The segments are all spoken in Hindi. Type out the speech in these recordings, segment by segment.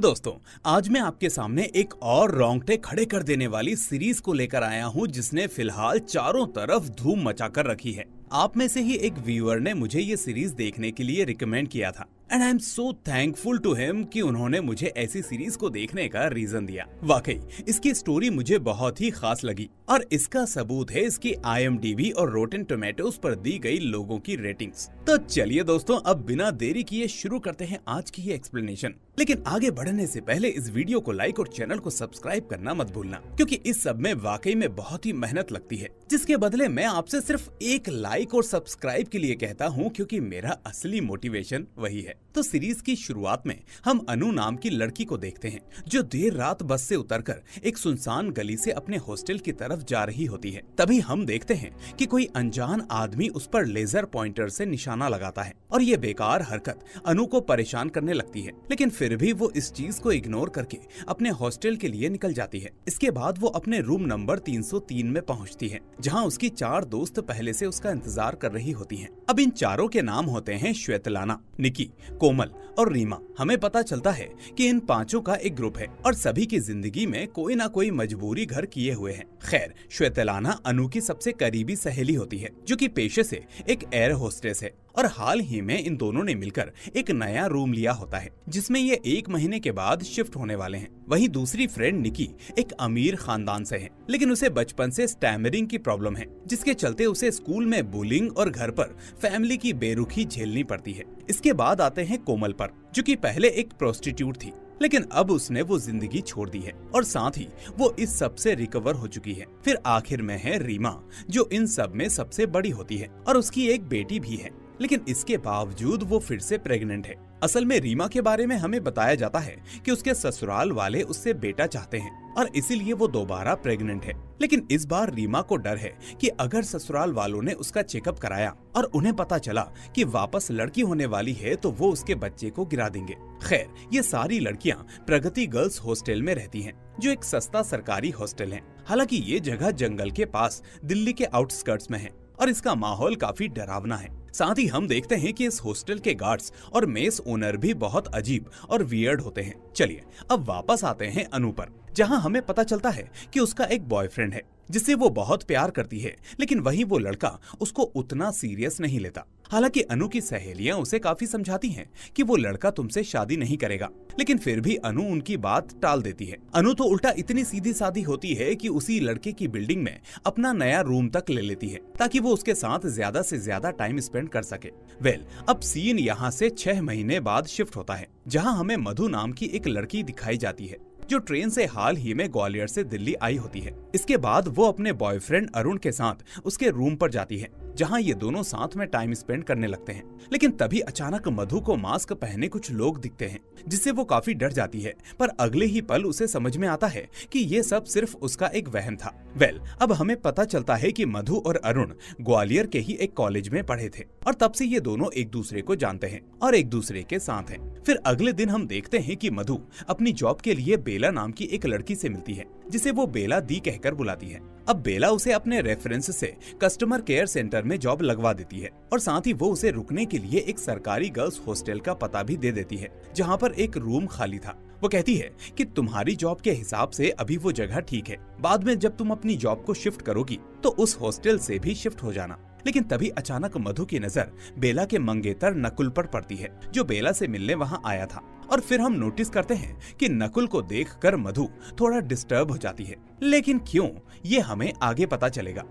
दोस्तों, आज मैं आपके सामने एक और रोंगटे खड़े कर देने वाली सीरीज को लेकर आया हूं जिसने फिलहाल चारों तरफ धूम मचाकर रखी है। आप में से ही एक व्यूअर ने मुझे ये सीरीज देखने के लिए रिकमेंड किया था and I am so thankful to him कि उन्होंने मुझे ऐसी सीरीज को देखने का रीजन दिया। वाकई इसकी स्टोरी मुझे बहुत ही खास लगी और इसका सबूत है इसकी IMDb और रोटेन टोमेटोज पर दी गई लोगों की रेटिंग्स। तो चलिए दोस्तों, अब बिना देरी किए शुरू करते हैं आज की ये एक्सप्लेनेशन। लेकिन आगे बढ़ने से पहले इस वीडियो को लाइक और चैनल को सब्सक्राइब करना मत भूलना, क्योंकि इस सब में वाकई में बहुत ही मेहनत लगती है, जिसके बदले मैं आपसे सिर्फ एक लाइक और सब्सक्राइब के लिए कहता हूँ, क्योंकि मेरा असली मोटिवेशन वही है। तो सीरीज की शुरुआत में हम अनु नाम की लड़की को देखते हैं, जो देर रात बस से उतरकर एक सुनसान गली से अपने हॉस्टल की तरफ जा रही होती है। तभी हम देखते हैं कि कोई अनजान आदमी उस पर लेजर पॉइंटर से निशाना लगाता है और ये बेकार हरकत अनु को परेशान करने लगती है। लेकिन फिर भी वो इस चीज को इग्नोर करके अपने हॉस्टल के लिए निकल जाती है। इसके बाद वो अपने रूम नंबर 303 में पहुंचती है, जहां उसकी 4 दोस्त पहले से उसका इंतजार कर रही होती हैं। अब इन चारों के नाम होते हैं श्वेतलाना, निकी, कोमल और रीमा। हमें पता चलता है कि इन पांचों का एक ग्रुप है और सभी की जिंदगी में कोई ना कोई मजबूरी घर किए हुए है। खैर, श्वेतलाना अनु की सबसे करीबी सहेली होती है, जो कि पेशे से एक एयर होस्टेस है और हाल ही में इन दोनों ने मिलकर एक नया रूम लिया होता है, जिसमें ये 1 महीने के बाद शिफ्ट होने वाले हैं। वहीं दूसरी फ्रेंड निकी एक अमीर खानदान से है, लेकिन उसे बचपन से स्टैमरिंग की प्रॉब्लम है, जिसके चलते उसे स्कूल में बुलिंग और घर पर फैमिली की बेरुखी झेलनी पड़ती है। इसके बाद आते हैं कोमल पर, जो कि पहले एक प्रोस्टिट्यूट थी, लेकिन अब उसने वो जिंदगी छोड़ दी है और साथ ही वो इस सब से रिकवर हो चुकी है। फिर आखिर में है रीमा, जो इन सब में सबसे बड़ी होती है और उसकी एक बेटी भी है, लेकिन इसके बावजूद वो फिर से प्रेग्नेंट है। असल में रीमा के बारे में हमें बताया जाता है कि उसके ससुराल वाले उससे बेटा चाहते हैं और इसीलिए वो दोबारा प्रेग्नेंट है। लेकिन इस बार रीमा को डर है कि अगर ससुराल वालों ने उसका चेकअप कराया और उन्हें पता चला कि वापस लड़की होने वाली है, तो वो उसके बच्चे को गिरा देंगे। खैर, ये सारी लड़कियां प्रगति गर्ल्स हॉस्टल में रहती हैं, जो एक सस्ता सरकारी हॉस्टल है। हालांकि ये जगह जंगल के पास दिल्ली के आउटस्कर्ट्स में है और इसका माहौल काफी डरावना है। साथ ही हम देखते हैं कि इस हॉस्टल के गार्ड्स और मेस ओनर भी बहुत अजीब और वियर्ड होते हैं। चलिए अब वापस आते हैं अनु पर, जहां हमें पता चलता है कि उसका एक बॉयफ्रेंड है जिससे वो बहुत प्यार करती है, लेकिन वहीं वो लड़का उसको उतना सीरियस नहीं लेता। हालांकि अनु की सहेलियां उसे काफी समझाती हैं कि वो लड़का तुमसे शादी नहीं करेगा, लेकिन फिर भी अनु उनकी बात टाल देती है। अनु तो उल्टा इतनी सीधी सादी होती है कि उसी लड़के की बिल्डिंग में अपना नया रूम तक ले लेती है, ताकि वो उसके साथ ज्यादा से ज्यादा टाइम स्पेंड कर सके। अब सीन यहाँ से 6 महीने बाद शिफ्ट होता है, जहाँ हमें मधु नाम की एक लड़की दिखाई जाती है, जो ट्रेन से हाल ही में ग्वालियर से दिल्ली आई होती है। इसके बाद वो अपने बॉयफ्रेंड अरुण के साथ उसके रूम पर जाती है, जहां ये दोनों साथ में टाइम स्पेंड करने लगते हैं। लेकिन तभी अचानक मधु को मास्क पहने कुछ लोग दिखते हैं, जिससे वो काफी डर जाती है, पर अगले ही पल उसे समझ में आता है कि ये सब सिर्फ उसका एक वहम था। अब हमें पता चलता है कि मधु और अरुण ग्वालियर के ही एक कॉलेज में पढ़े थे और तब से ये दोनों एक दूसरे को जानते हैं और एक दूसरे के साथ हैं। फिर अगले दिन हम देखते हैं कि मधु अपनी जॉब के लिए बेला नाम की एक लड़की से मिलती है, जिसे वो बेला दी कहकर बुलाती है। अब बेला उसे अपने रेफरेंस से कस्टमर केयर सेंटर में जॉब लगवा देती है और साथ ही वो उसे रुकने के लिए एक सरकारी गर्ल्स हॉस्टल का पता भी दे देती है, जहाँ पर एक रूम खाली था। वो कहती है कि तुम्हारी जॉब के हिसाब से अभी वो जगह ठीक है, बाद में जब तुम अपनी जॉब को शिफ्ट करोगी तो उस हॉस्टल से भी शिफ्ट हो जाना। लेकिन तभी अचानक मधु की नजर बेला के मंगेतर नकुल पर पड़ती है, जो बेला से मिलने वहां आया था। और फिर हम नोटिस करते हैं कि नकुल को देखकर मधु थोड़ा डिस्टर्ब हो जाती है, लेकिन क्यों, ये हमें आगे पता चलेगा।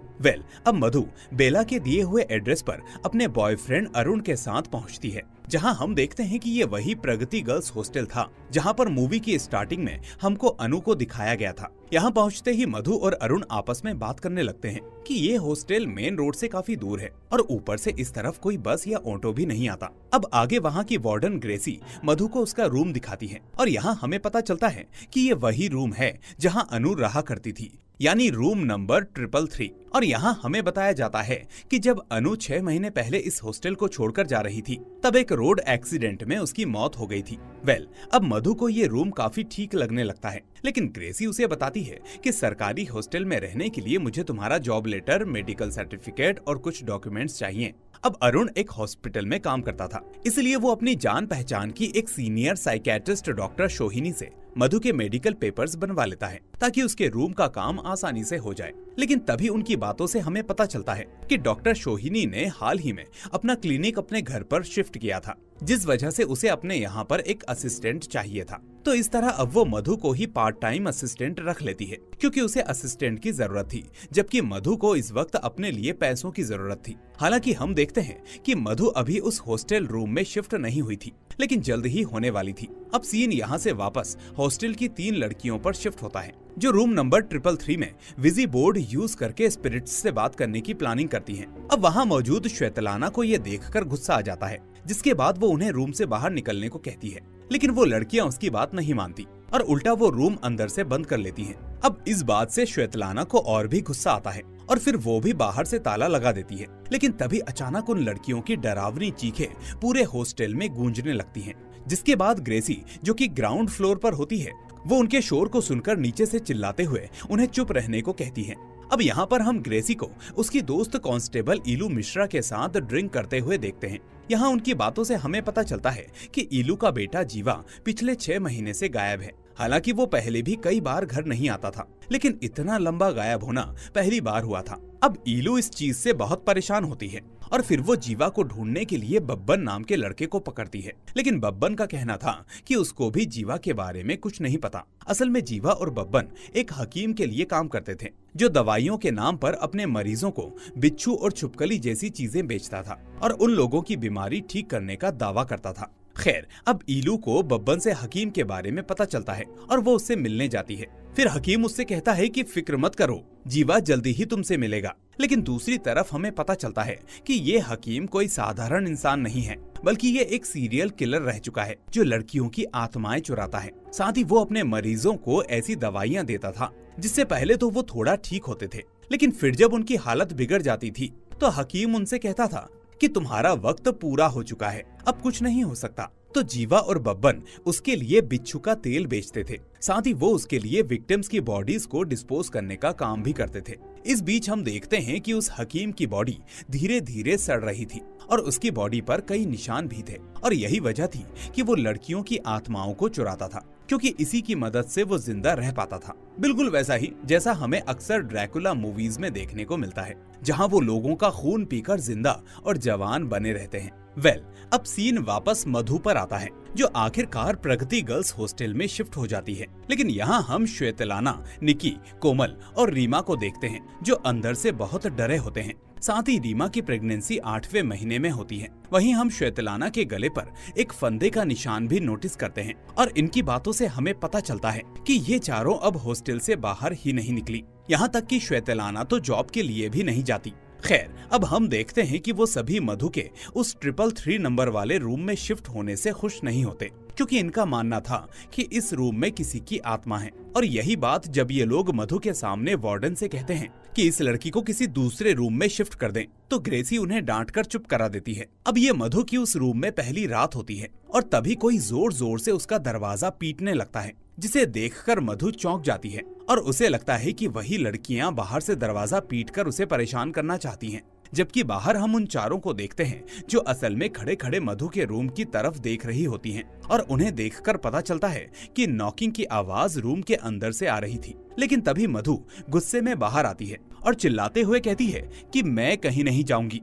अब मधु बेला के दिए हुए एड्रेस पर अपने बॉयफ्रेंड अरुण के साथ पहुंचती है, जहां हम देखते हैं कि ये वही प्रगति गर्ल्स हॉस्टल था, जहां पर मूवी की स्टार्टिंग में हमको अनु को दिखाया गया था। यहाँ पहुँचते ही मधु और अरुण आपस में बात करने लगते हैं कि ये हॉस्टल मेन रोड से काफी दूर है और ऊपर से इस तरफ कोई बस या ऑटो भी नहीं आता। अब आगे वहाँ की वार्डन ग्रेसी मधु को उसका रूम दिखाती है और यहाँ हमें पता चलता है कि ये वही रूम है जहाँ अनु रहा करती थी, यानी रूम नंबर 333। और यहाँ हमें बताया जाता है कि जब अनु 6 महीने पहले इस हॉस्टल को छोड़कर जा रही थी, तब एक रोड एक्सीडेंट में उसकी मौत हो गई थी। अब मधु को ये रूम काफी ठीक लगने लगता है, लेकिन ग्रेसी उसे बताती है कि सरकारी हॉस्टल में रहने के लिए मुझे तुम्हारा जॉब लेटर, मेडिकल सर्टिफिकेट और कुछ डॉक्यूमेंट्स चाहिए। अब अरुण एक हॉस्पिटल में काम करता था, इसलिए वो अपनी जान पहचान की एक सीनियर साइकियाट्रिस्ट डॉक्टर सोहिनी से मधु के मेडिकल पेपर्स बनवा लेता है ताकि उसके रूम का काम आसानी से हो जाए। लेकिन तभी उनकी बातों से हमें पता चलता है कि डॉक्टर सोहिनी ने हाल ही में अपना क्लिनिक अपने घर पर शिफ्ट किया था, जिस वजह से उसे अपने यहाँ पर एक असिस्टेंट चाहिए था। तो इस तरह अब वो मधु को ही पार्ट टाइम असिस्टेंट रख लेती है, क्योंकि उसे असिस्टेंट की जरूरत थी, जबकि मधु को इस वक्त अपने लिए पैसों की जरूरत थी। हालांकि हम देखते हैं कि मधु अभी उस हॉस्टल रूम में शिफ्ट नहीं हुई थी, लेकिन जल्द ही होने वाली थी। अब सीन यहाँ से वापस हॉस्टल की 3 लड़कियों पर शिफ्ट होता है, जो रूम नंबर 333 में विजी बोर्ड यूज करके स्पिरिट्स से बात करने की प्लानिंग करती हैं। अब वहाँ मौजूद श्वेतलाना को ये देखकर गुस्सा आ जाता है, जिसके बाद वो उन्हें रूम से बाहर निकलने को कहती है, लेकिन वो लड़कियां उसकी बात नहीं मानती और उल्टा वो रूम अंदर से बंद कर लेती हैं। अब इस बात से श्वेतलाना को और भी गुस्सा आता है और फिर वो भी बाहर से ताला लगा देती है। लेकिन तभी अचानक उन लड़कियों की डरावनी चीखें पूरे हॉस्टल में गूंजने लगती हैं, जिसके बाद ग्रेसी, जो कि ग्राउंड फ्लोर पर होती है, वो उनके शोर को सुनकर नीचे से चिल्लाते हुए उन्हें चुप रहने को कहती है। अब यहाँ पर हम ग्रेसी को उसकी दोस्त कांस्टेबल ईलू मिश्रा के साथ ड्रिंक करते हुए देखते हैं। यहाँ उनकी बातों से हमें पता चलता है कि ईलू का बेटा जीवा पिछले 6 महीने से गायब है। हालांकि वो पहले भी कई बार घर नहीं आता था, लेकिन इतना लंबा गायब होना पहली बार हुआ था। अब ईलू इस चीज से बहुत परेशान होती है और फिर वो जीवा को ढूंढने के लिए बब्बन नाम के लड़के को पकड़ती है। लेकिन बब्बन का कहना था कि उसको भी जीवा के बारे में कुछ नहीं पता। असल में जीवा और बब्बन एक हकीम के लिए काम करते थे, जो दवाइयों के नाम पर अपने मरीजों को बिच्छू और छुपकली जैसी चीजें बेचता था और उन लोगों की बीमारी ठीक करने का दावा करता था। खैर, अब ईलू को बब्बन से हकीम के बारे में पता चलता है और वो उससे मिलने जाती है। फिर हकीम उससे कहता है कि फिक्र मत करो, जीवा जल्दी ही तुमसे मिलेगा। लेकिन दूसरी तरफ हमें पता चलता है कि ये हकीम कोई साधारण इंसान नहीं है, बल्कि ये एक सीरियल किलर रह चुका है, जो लड़कियों की आत्माएं चुराता है। साथ ही वो अपने मरीजों को ऐसी दवाइयाँ देता था जिससे पहले तो वो थोड़ा ठीक होते थे, लेकिन फिर जब उनकी हालत बिगड़ जाती थी तो हकीम उनसे कहता था कि तुम्हारा वक्त पूरा हो चुका है, अब कुछ नहीं हो सकता। तो जीवा और बब्बन उसके लिए बिच्छू का तेल बेचते थे। साथ ही वो उसके लिए विक्टिम्स की बॉडीज को डिस्पोज करने का काम भी करते थे। इस बीच हम देखते हैं कि उस हकीम की बॉडी धीरे धीरे सड़ रही थी और उसकी बॉडी पर कई निशान भी थे, और यही वजह थी कि वो लड़कियों की आत्माओं को चुराता था, क्योंकि इसी की मदद से वो जिंदा रह पाता था। बिल्कुल वैसा ही जैसा हमें अक्सर ड्रैकुला मूवीज में देखने को मिलता है, जहां वो लोगों का खून पीकर जिंदा और जवान बने रहते हैं। अब सीन वापस मधु पर आता है, जो आखिरकार प्रगति गर्ल्स हॉस्टल में शिफ्ट हो जाती है। लेकिन यहाँ हम श्वेतलाना, निकी, कोमल और रीमा को देखते हैं, जो अंदर से बहुत डरे होते हैं। साथ ही रीमा की प्रेगनेंसी 8वें महीने में होती है। वहीं हम श्वेतलाना के गले पर एक फंदे का निशान भी नोटिस करते हैं और इनकी बातों से हमें पता चलता है कि ये चारों अब हॉस्टल से बाहर ही नहीं निकली। यहाँ तक कि श्वेतलाना तो जॉब के लिए भी नहीं जाती। खैर, अब हम देखते हैं कि वो सभी मधु के उस 333 नंबर वाले रूम में शिफ्ट होने से खुश नहीं होते, क्योंकि इनका मानना था कि इस रूम में किसी की आत्मा है। और यही बात जब ये लोग मधु के सामने वार्डन से कहते हैं कि इस लड़की को किसी दूसरे रूम में शिफ्ट कर दें, तो ग्रेसी उन्हें डांट कर चुप करा देती है। अब ये मधु की उस रूम में पहली रात होती है और तभी कोई जोर जोर से उसका दरवाजा पीटने लगता है, जिसे देखकर मधु चौंक जाती है और उसे लगता है कि वही लड़कियां बाहर से दरवाजा पीटकर उसे परेशान करना चाहती हैं। जबकि बाहर हम उन चारों को देखते हैं, जो असल में खड़े खड़े मधु के रूम की तरफ देख रही होती हैं, और उन्हें देखकर पता चलता है कि नॉकिंग की आवाज रूम के अंदर से आ रही थी। लेकिन तभी मधु गुस्से में बाहर आती है और चिल्लाते हुए कहती है कि मैं कहीं नहीं जाऊंगी।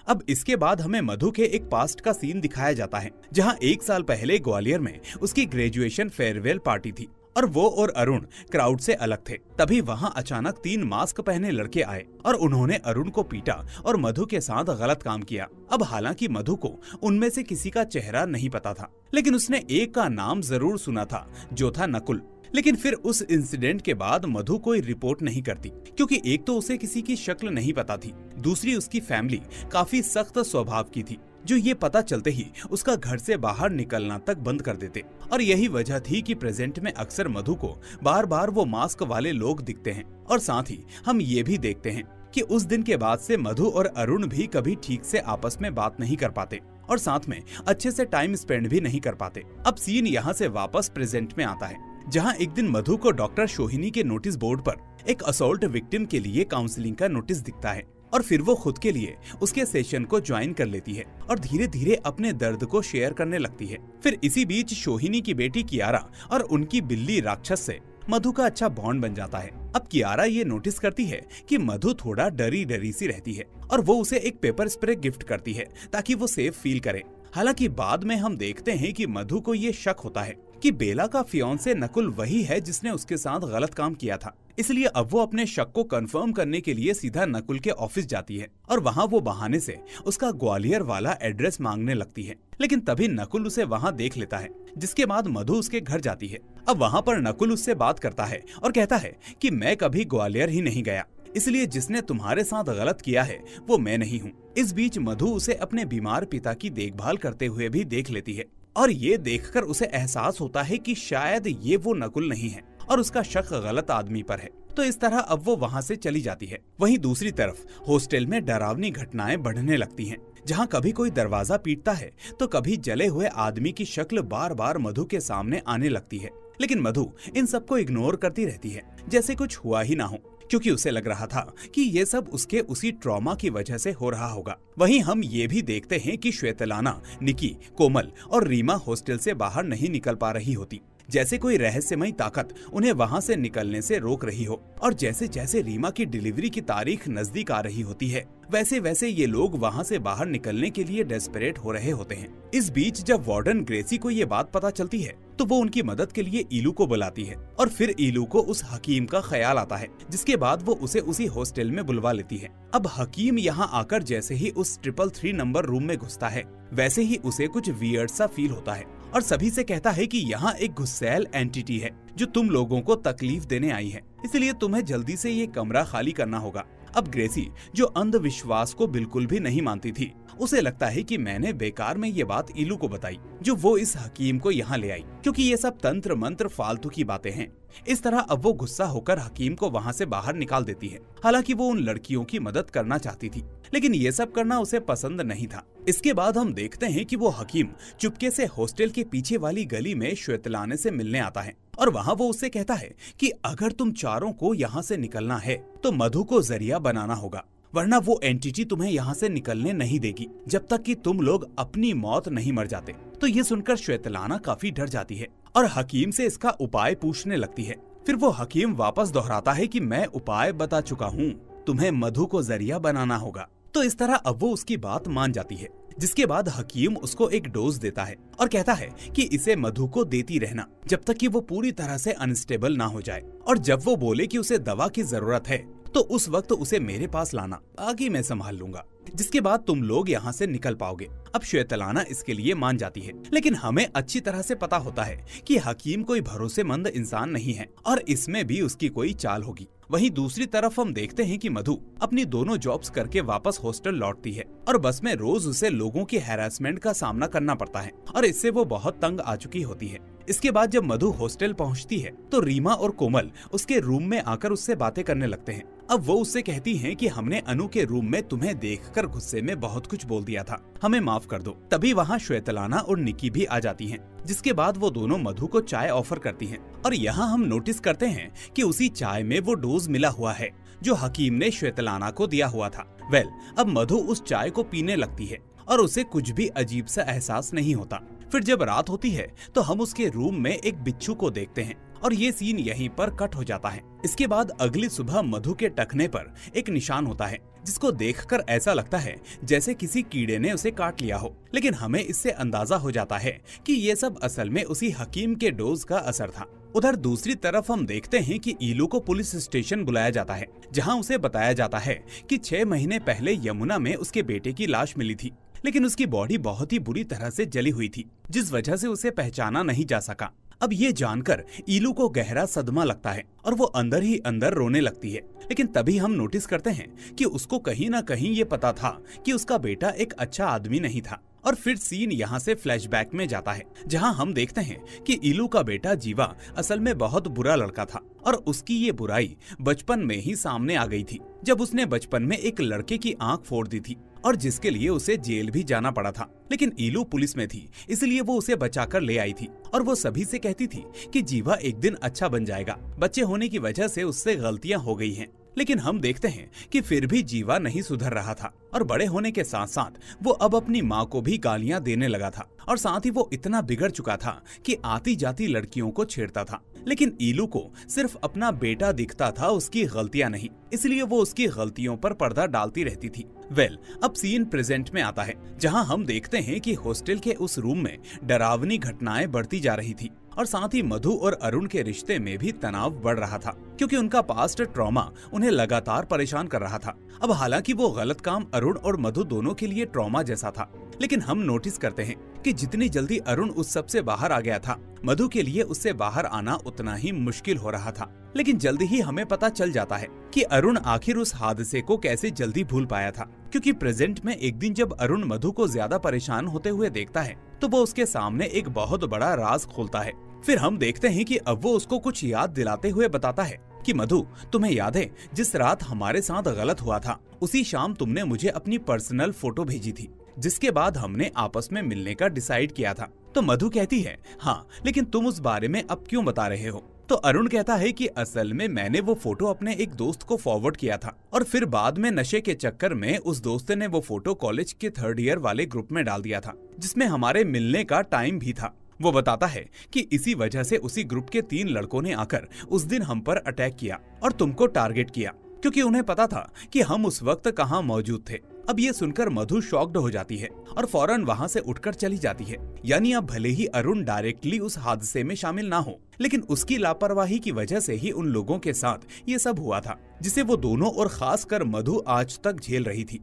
अब इसके बाद हमें मधु के एक पास्ट का सीन दिखाया जाता है, जहां 1 साल पहले ग्वालियर में उसकी ग्रेजुएशन फेयरवेल पार्टी थी और वो और अरुण क्राउड से अलग थे। तभी वहां अचानक 3 मास्क पहने लड़के आए और उन्होंने अरुण को पीटा और मधु के साथ गलत काम किया। अब हालांकि मधु को उनमें से किसी का चेहरा नहीं पता था, लेकिन उसने एक का नाम जरूर सुना था, जो था नकुल। लेकिन फिर उस इंसिडेंट के बाद मधु कोई रिपोर्ट नहीं करती, क्योंकि एक तो उसे किसी की शक्ल नहीं पता थी, दूसरी उसकी फैमिली काफी सख्त स्वभाव की थी, जो ये पता चलते ही उसका घर से बाहर निकलना तक बंद कर देते। और यही वजह थी कि प्रेजेंट में अक्सर मधु को बार बार वो मास्क वाले लोग दिखते हैं। और साथ ही हम ये भी देखते हैं कि उस दिन के बाद से मधु और अरुण भी कभी ठीक से आपस में बात नहीं कर पाते और साथ में अच्छे से टाइम स्पेंड भी नहीं कर पाते। अब सीन यहाँ से वापस प्रेजेंट में आता है, जहाँ एक दिन मधु को डॉक्टर सोहिनी के नोटिस बोर्ड पर एक असॉल्ट विक्टिम के लिए काउंसलिंग का नोटिस दिखता है और फिर वो खुद के लिए उसके सेशन को ज्वाइन कर लेती है और धीरे धीरे अपने दर्द को शेयर करने लगती है। फिर इसी बीच सोहिनी की बेटी कियारा और उनकी बिल्ली राक्षस से मधु का अच्छा बॉन्ड बन जाता है। अब कियारा ये नोटिस करती है कि मधु थोड़ा डरी डरी सी रहती है और वो उसे एक पेपर स्प्रे गिफ्ट करती है ताकि वो सेफ फील करे। हालांकि बाद में हम देखते हैं कि मधु को ये शक होता है कि बेला का फियांसे नकुल वही है जिसने उसके साथ गलत काम किया था। इसलिए अब वो अपने शक को कंफर्म करने के लिए सीधा नकुल के ऑफिस जाती है और वहाँ वो बहाने से उसका ग्वालियर वाला एड्रेस मांगने लगती है। लेकिन तभी नकुल उसे वहाँ देख लेता है, जिसके बाद मधु उसके घर जाती है। अब वहाँ पर नकुल उससे बात करता है और कहता है कि मैं कभी ग्वालियर ही नहीं गया, इसलिए जिसने तुम्हारे साथ गलत किया है वो मैं नहीं हूँ। इस बीच मधु उसे अपने बीमार पिता की देखभाल करते हुए भी देख लेती है और ये देखकर उसे एहसास होता है कि शायद ये वो नकुल नहीं है और उसका शक गलत आदमी पर है। तो इस तरह अब वो वहाँ से चली जाती है। वहीं दूसरी तरफ हॉस्टल में डरावनी घटनाएं बढ़ने लगती हैं, जहाँ कभी कोई दरवाजा पीटता है तो कभी जले हुए आदमी की शक्ल बार बार मधु के सामने आने लगती है। लेकिन मधु इन सबको इग्नोर करती रहती है जैसे कुछ हुआ ही ना हो, क्योंकि उसे लग रहा था कि ये सब उसके उसी ट्रॉमा की वजह से हो रहा होगा। वहीं हम ये भी देखते हैं कि श्वेतलाना, निकी, कोमल और रीमा हॉस्टल से बाहर नहीं निकल पा रही होती, जैसे कोई रहस्यमयी ताकत उन्हें वहां से निकलने से रोक रही हो। और जैसे जैसे रीमा की डिलीवरी की तारीख नजदीक आ रही होती है, वैसे वैसे ये लोग वहां से बाहर निकलने के लिए डेस्परेट हो रहे होते हैं। इस बीच जब वार्डन ग्रेसी को ये बात पता चलती है तो वो उनकी मदद के लिए ईलू को बुलाती है और फिर ईलू को उस हकीम का ख्याल आता है, जिसके बाद वो उसे उसी हॉस्टल में बुलवा लेती है। अब हकीम यहाँ आकर जैसे ही उस 333 नंबर रूम में घुसता है, वैसे ही उसे कुछ वियर्ड सा फील होता है और सभी से कहता है कि यहाँ एक गुस्सैल एंटिटी है जो तुम लोगों को तकलीफ देने आई है, इसलिए तुम्हें जल्दी से ये कमरा खाली करना होगा। अब ग्रेसी, जो अंधविश्वास को बिल्कुल भी नहीं मानती थी, उसे लगता है कि मैंने बेकार में ये बात ईलू को बताई, जो वो इस हकीम को यहाँ ले आई, क्योंकि ये सब तंत्र मंत्र फालतू की बातें हैं। इस तरह अब वो गुस्सा होकर हकीम को वहाँ से बाहर निकाल देती है। हालांकि वो उन लड़कियों की मदद करना चाहती थी, लेकिन ये सब करना उसे पसंद नहीं था। इसके बाद हम देखते हैं कि वो हकीम चुपके से हॉस्टल के पीछे वाली गली में श्वेतलाना से मिलने आता है और वहाँ वो उससे कहता है कि अगर तुम चारों को यहाँ से निकलना है तो मधु को जरिया बनाना होगा, वरना वो एंटिटी तुम्हें यहाँ से निकलने नहीं देगी जब तक कि तुम लोग अपनी मौत नहीं मर जाते। तो ये सुनकर श्वेतलाना काफी डर जाती है और हकीम से इसका उपाय पूछने लगती है। फिर वो हकीम वापस दोहराता है कि मैं उपाय बता चुका हूँ, तुम्हें मधु को जरिया बनाना होगा। तो इस तरह अब वो उसकी बात मान जाती है, जिसके बाद हकीम उसको एक डोज देता है और कहता है कि इसे मधु को देती रहना जब तक कि वो पूरी तरह से अनस्टेबल ना हो जाए, और जब वो बोले कि उसे दवा की जरूरत है तो उस वक्त उसे मेरे पास लाना, बाकी मैं संभाल लूंगा, जिसके बाद तुम लोग यहाँ से निकल पाओगे। अब श्वेतलाना इसके लिए मान जाती है, लेकिन हमें अच्छी तरह से पता होता है कि हकीम कोई भरोसेमंद इंसान नहीं है और इसमें भी उसकी कोई चाल होगी। वहीं दूसरी तरफ हम देखते हैं कि मधु अपनी दोनों जॉब्स करके वापस हॉस्टल लौटती है और बस में रोज उसे लोगों की हैरेसमेंट का सामना करना पड़ता है और इससे वो बहुत तंग आ चुकी होती है। इसके बाद जब मधु हॉस्टल पहुंचती है तो रीमा और कोमल उसके रूम में आकर उससे बातें करने लगते हैं। अब वो उससे कहती हैं कि हमने अनु के रूम में तुम्हें देखकर गुस्से में बहुत कुछ बोल दिया था, हमें माफ कर दो। तभी वहाँ श्वेतलाना और निकी भी आ जाती हैं, जिसके बाद वो दोनों मधु को चाय ऑफर करती हैं। और यहाँ हम नोटिस करते हैं कि उसी चाय में वो डोज मिला हुआ है जो हकीम ने श्वेतलाना को दिया हुआ था। अब मधु उस चाय को पीने लगती है और उसे कुछ भी अजीब सा एहसास नहीं होता। फिर जब रात होती है तो हम उसके रूम में एक बिच्छू को देखते हैं और ये सीन यहीं पर कट हो जाता है। इसके बाद अगली सुबह मधु के टखने पर एक निशान होता है, जिसको देखकर ऐसा लगता है जैसे किसी कीड़े ने उसे काट लिया हो, लेकिन हमें इससे अंदाजा हो जाता है कि ये सब असल में उसी हकीम के डोज का असर था। उधर दूसरी तरफ हम देखते हैं कि ईलू को पुलिस स्टेशन बुलाया जाता है, जहां उसे बताया जाता है कि 6 महीने पहले यमुना में उसके बेटे की लाश मिली थी, लेकिन उसकी बॉडी बहुत ही बुरी तरह से जली हुई थी, जिस वजह से उसे पहचाना नहीं जा सका। अब ये जानकर ईलू को गहरा सदमा लगता है और वो अंदर ही अंदर रोने लगती है। लेकिन तभी हम नोटिस करते हैं कि उसको कहीं ना कहीं ये पता था कि उसका बेटा एक अच्छा आदमी नहीं था। और फिर सीन यहाँ से फ्लैशबैक में जाता है, जहाँ हम देखते हैं कि ईलू का बेटा जीवा असल में बहुत बुरा लड़का था और उसकी ये बुराई बचपन में ही सामने आ गई थी, जब उसने बचपन में एक लड़के की आंख फोड़ दी थी और जिसके लिए उसे जेल भी जाना पड़ा था। लेकिन ईलू पुलिस में थी, इसलिए वो उसे बचाकर ले आई थी और वो सभी से कहती थी कि जीवा एक दिन अच्छा बन जाएगा, बच्चे होने की वजह से उससे गलतियां हो गई हैं। लेकिन हम देखते हैं कि फिर भी जीवा नहीं सुधर रहा था और बड़े होने के साथ साथ वो अब अपनी माँ को भी गालियां देने लगा था और साथ ही वो इतना बिगड़ चुका था कि आती जाती लड़कियों को छेड़ता था। लेकिन ईलू को सिर्फ अपना बेटा दिखता था, उसकी गलतियां नहीं, इसलिए वो उसकी गलतियों पर पर्दा डालती रहती थी। अब सीन प्रेजेंट में आता है, जहां हम देखते हैं कि हॉस्टल के उस रूम में डरावनी घटनाएं बढ़ती जा रही थी और साथ ही मधु और अरुण के रिश्ते में भी तनाव बढ़ रहा था, क्योंकि उनका पास्ट ट्रॉमा उन्हें लगातार परेशान कर रहा था। अब हालांकि वो गलत काम अरुण और मधु दोनों के लिए ट्रॉमा जैसा था, लेकिन हम नोटिस करते हैं कि जितनी जल्दी अरुण उस सब से बाहर आ गया था, मधु के लिए उससे बाहर आना उतना ही मुश्किल हो रहा था। लेकिन जल्दी ही हमें पता चल जाता है कि अरुण आखिर उस हादसे को कैसे जल्दी भूल पाया था, क्योंकि प्रेजेंट में एक दिन जब अरुण मधु को ज्यादा परेशान होते हुए देखता है तो वो उसके सामने एक बहुत बड़ा राज खोलता है। फिर हम देखते हैं कि अब वो उसको कुछ याद दिलाते हुए बताता है कि मधु, तुम्हें याद है जिस रात हमारे साथ गलत हुआ था, उसी शाम तुमने मुझे अपनी पर्सनल फोटो भेजी थी, जिसके बाद हमने आपस में मिलने का डिसाइड किया था। तो मधु कहती है, हाँ, लेकिन तुम उस बारे में अब क्यों बता रहे हो? तो अरुण कहता है कि असल में मैंने वो फोटो अपने एक दोस्त को फॉरवर्ड किया था और फिर बाद में नशे के चक्कर में उस दोस्त ने वो फोटो कॉलेज के 3rd ईयर वाले ग्रुप में डाल दिया था, जिसमें हमारे मिलने का टाइम भी था। वो बताता है कि इसी वजह से उसी ग्रुप के 3 लड़कों ने आकर उस दिन हम पर अटैक किया और तुमको टारगेट किया, क्योंकि उन्हें पता था कि हम उस वक्त कहाँ मौजूद थे। अब ये सुनकर मधु शॉक्ड हो जाती है और फौरन वहाँ से उठकर चली जाती है। यानी अब भले ही अरुण डायरेक्टली उस हादसे में शामिल ना हो, लेकिन उसकी लापरवाही की वजह से ही उन लोगों के साथ ये सब हुआ था, जिसे वो दोनों और खास कर मधु आज तक झेल रही थी।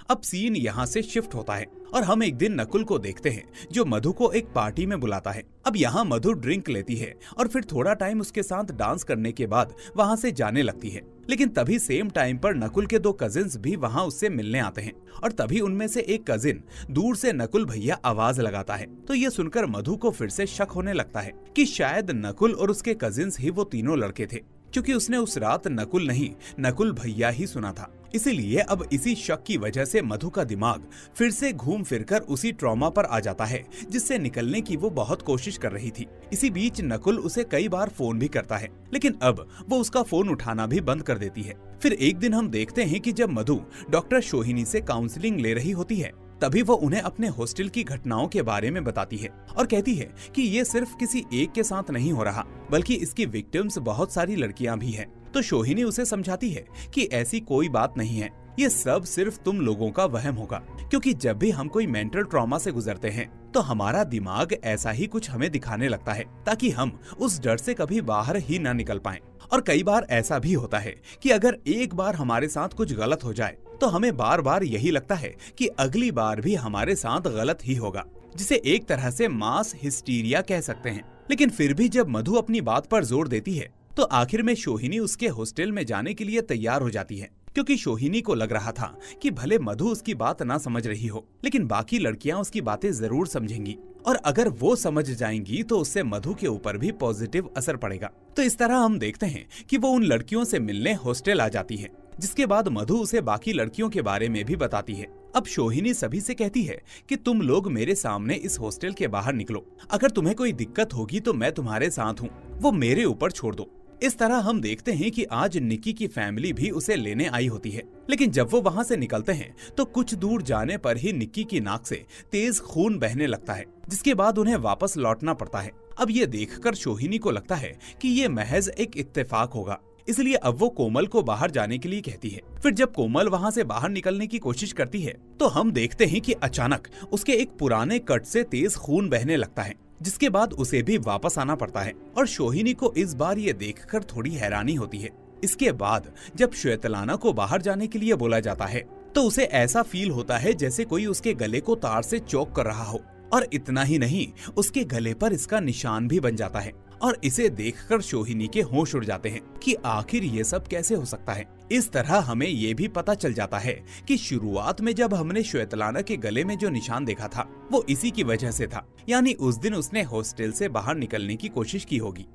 अब सीन यहाँ से शिफ्ट होता है और हम एक दिन नकुल को देखते हैं, जो मधु को एक पार्टी में बुलाता है। अब यहाँ मधु ड्रिंक लेती है और फिर थोड़ा टाइम उसके साथ डांस करने के बाद वहाँ से जाने लगती है। लेकिन तभी सेम टाइम पर नकुल के 2 कजिन्स भी वहाँ उससे मिलने आते हैं और तभी उनमें से एक कजिन दूर से नकुल भैया आवाज लगाता है। तो ये सुनकर मधु को फिर से शक होने लगता है कि शायद नकुल और उसके कजिन्स ही वो तीनों लड़के थे, क्योंकि उसने उस रात नकुल नहीं, नकुल भैया ही सुना था। इसीलिए अब इसी शक की वजह से मधु का दिमाग फिर से घूम फिरकर उसी ट्रॉमा पर आ जाता है, जिससे निकलने की वो बहुत कोशिश कर रही थी। इसी बीच नकुल उसे कई बार फोन भी करता है, लेकिन अब वो उसका फोन उठाना भी बंद कर देती है। फिर एक दिन हम देखते हैं कि जब मधु डॉक्टर सोहिनी से काउंसलिंग ले रही होती है, तभी वो उन्हें अपने हॉस्टल की घटनाओं के बारे में बताती है और कहती है कि ये सिर्फ किसी एक के साथ नहीं हो रहा, बल्कि इसकी विक्टिम्स बहुत सारी लड़कियां भी हैं। तो सोहिनी उसे समझाती है कि ऐसी कोई बात नहीं है, ये सब सिर्फ तुम लोगों का वहम होगा, क्योंकि जब भी हम कोई मेंटल ट्रॉमा से गुजरते हैं तो हमारा दिमाग ऐसा ही कुछ हमें दिखाने लगता है, ताकि हम उस डर से कभी बाहर ही ना निकल पाएं। और कई बार ऐसा भी होता है कि अगर एक बार हमारे साथ कुछ गलत हो जाए तो हमें बार बार यही लगता है कि अगली बार भी हमारे साथ गलत ही होगा, जिसे एक तरह से मास हिस्टीरिया कह सकते हैं। लेकिन फिर भी जब मधु अपनी बात पर जोर देती है तो आखिर में सोहिनी उसके हॉस्टल में जाने के लिए तैयार हो जाती है, क्योंकि सोहिनी को लग रहा था कि भले मधु उसकी बात ना समझ रही हो, लेकिन बाकी लड़कियां उसकी बातें जरूर समझेंगी और अगर वो समझ जाएंगी तो उससे मधु के ऊपर भी पॉजिटिव असर पड़ेगा। तो इस तरह हम देखते हैं कि वो उन लड़कियों से मिलने हॉस्टल आ जाती है, जिसके बाद मधु उसे बाकी लड़कियों के बारे में भी बताती है। अब सोहिनी सभी से कहती है कि तुम लोग मेरे सामने इस हॉस्टल के बाहर निकलो, अगर तुम्हें कोई दिक्कत होगी तो मैं तुम्हारे साथ हूँ, वो मेरे ऊपर छोड़ दो। इस तरह हम देखते हैं कि आज निक्की की फैमिली भी उसे लेने आई होती है, लेकिन जब वो वहाँ से निकलते हैं तो कुछ दूर जाने पर ही निक्की की नाक से तेज खून बहने लगता है, जिसके बाद उन्हें वापस लौटना पड़ता है। अब ये देखकर सोहिनी को लगता है कि ये महज एक इत्तेफाक होगा, इसलिए अब वो कोमल को बाहर जाने के लिए कहती है। फिर जब कोमल वहाँ से बाहर निकलने की कोशिश करती है तो हम देखते हैं कि अचानक उसके एक पुराने कट से तेज खून बहने लगता है, जिसके बाद उसे भी वापस आना पड़ता है और सोहिनी को इस बार ये देखकर थोड़ी हैरानी होती है। इसके बाद जब श्वेतलाना को बाहर जाने के लिए बोला जाता है तो उसे ऐसा फील होता है जैसे कोई उसके गले को तार से चोक कर रहा हो, और इतना ही नहीं, उसके गले पर इसका निशान भी बन जाता है और इसे देखकर सोहिनी के होश उड़ जाते हैं कि आखिर ये सब कैसे हो सकता है। इस तरह हमें ये भी पता चल जाता है कि शुरुआत में जब हमने श्वेतलाना के गले में जो निशान देखा था वो इसी की वजह से था, यानी उस दिन उसने हॉस्टल से बाहर निकलने की कोशिश की होगी।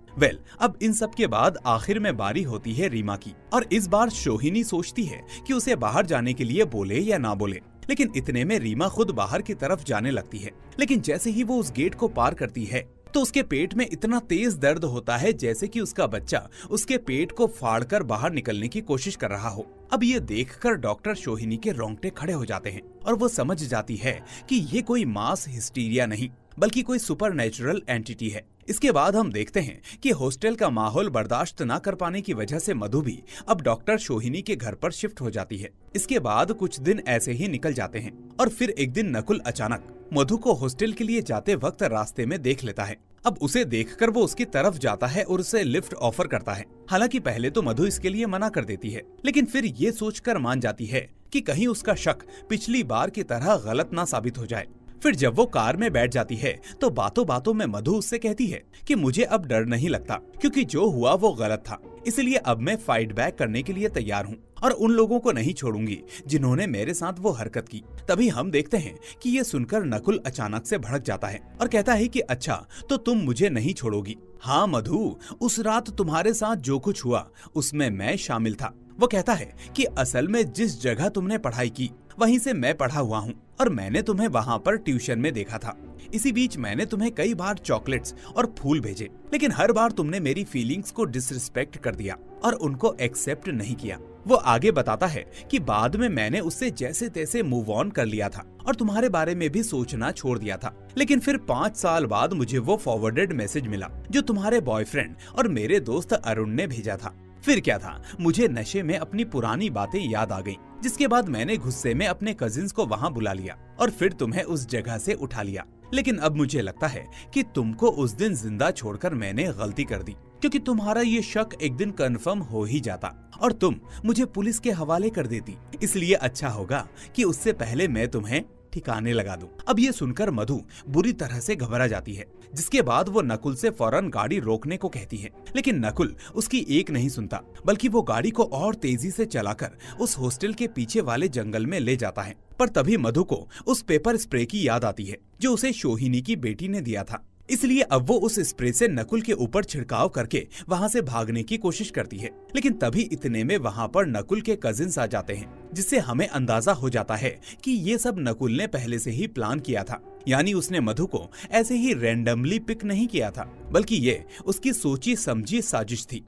अब इन सब के बाद आखिर में बारी होती है रीमा की, और इस बार सोहिनी सोचती है कि उसे बाहर जाने के लिए बोले या ना बोले, लेकिन इतने में रीमा खुद बाहर की तरफ जाने लगती है। लेकिन जैसे ही वो उस गेट को पार करती है तो उसके पेट में इतना तेज दर्द होता है जैसे कि उसका बच्चा उसके पेट को फाड़कर बाहर निकलने की कोशिश कर रहा हो। अब ये देखकर डॉक्टर सोहिनी के रोंगटे खड़े हो जाते हैं और वो समझ जाती है कि ये कोई मास हिस्टीरिया नहीं बल्कि कोई सुपरनैचुरल एंटिटी है। इसके बाद हम देखते हैं कि हॉस्टल का माहौल बर्दाश्त न कर पाने की वजह से मधु भी अब डॉक्टर सोहिनी के घर पर शिफ्ट हो जाती है। इसके बाद कुछ दिन ऐसे ही निकल जाते हैं और फिर एक दिन नकुल अचानक मधु को हॉस्टल के लिए जाते वक्त रास्ते में देख लेता है। अब उसे देखकर वो उसकी तरफ जाता है और उसे लिफ्ट ऑफर करता है। हालांकि पहले तो मधु इसके लिए मना कर देती है, लेकिन फिर ये सोचकर मान जाती है कि कहीं उसका शक पिछली बार की तरह गलत ना साबित हो जाए। फिर जब वो कार में बैठ जाती है तो बातों बातों में मधु उससे कहती है कि मुझे अब डर नहीं लगता क्योंकि जो हुआ वो गलत था, इसलिए अब मैं फाइट बैक करने के लिए तैयार हूँ और उन लोगों को नहीं छोड़ूंगी जिन्होंने मेरे साथ वो हरकत की। तभी हम देखते हैं कि ये सुनकर नकुल अचानक से भड़क जाता है और कहता है कि अच्छा तो तुम मुझे नहीं छोड़ोगी। हाँ मधु, उस रात तुम्हारे साथ जो कुछ हुआ उसमें मैं शामिल था। वो कहता है कि असल में जिस जगह तुमने पढ़ाई की वहीं से मैं पढ़ा हुआ हूँ और मैंने तुम्हें वहाँ पर ट्यूशन में देखा था। इसी बीच मैंने तुम्हें कई बार चॉकलेट्स और फूल भेजे, लेकिन हर बार तुमने मेरी फीलिंग्स को डिसरिस्पेक्ट कर दिया और उनको एक्सेप्ट नहीं किया। वो आगे बताता है कि बाद में मैंने उससे जैसे तैसे मूव ऑन कर लिया था और तुम्हारे बारे में भी सोचना छोड़ दिया था, लेकिन फिर 5 साल बाद मुझे वो फॉरवर्डेड मैसेज मिला जो तुम्हारे बॉयफ्रेंड और मेरे दोस्त अरुण ने भेजा था। फिर क्या था, मुझे नशे में अपनी पुरानी बातें याद आ गईं, जिसके बाद मैंने गुस्से में अपने कजिन्स को वहाँ बुला लिया और फिर तुम्हें उस जगह से उठा लिया। लेकिन अब मुझे लगता है कि तुमको उस दिन जिंदा छोड़कर मैंने गलती कर दी, क्योंकि तुम्हारा ये शक एक दिन कंफर्म हो ही जाता और तुम मुझे पुलिस के हवाले कर देती। इसलिए अच्छा होगा कि उससे पहले मैं तुम्हें ठिकाने लगा दूं। अब ये सुनकर मधु बुरी तरह से घबरा जाती है, जिसके बाद वो नकुल से फौरन गाड़ी रोकने को कहती है, लेकिन नकुल उसकी एक नहीं सुनता, बल्कि वो गाड़ी को और तेजी से चलाकर उस हॉस्टल के पीछे वाले जंगल में ले जाता है। पर तभी मधु को उस पेपर स्प्रे की याद आती है जो उसे सोहिनी की बेटी ने दिया था। इसलिए अब वो उस स्प्रे से नकुल के ऊपर छिड़काव करके वहाँ से भागने की कोशिश करती है, लेकिन तभी इतने में वहाँ पर नकुल के कजिन्स आ जाते हैं, जिससे हमें अंदाजा हो जाता है कि ये सब नकुल ने पहले से ही प्लान किया था। यानी उसने मधु को ऐसे ही रैंडमली पिक नहीं किया था, बल्कि ये उसकी सोची समझी साजिश थी।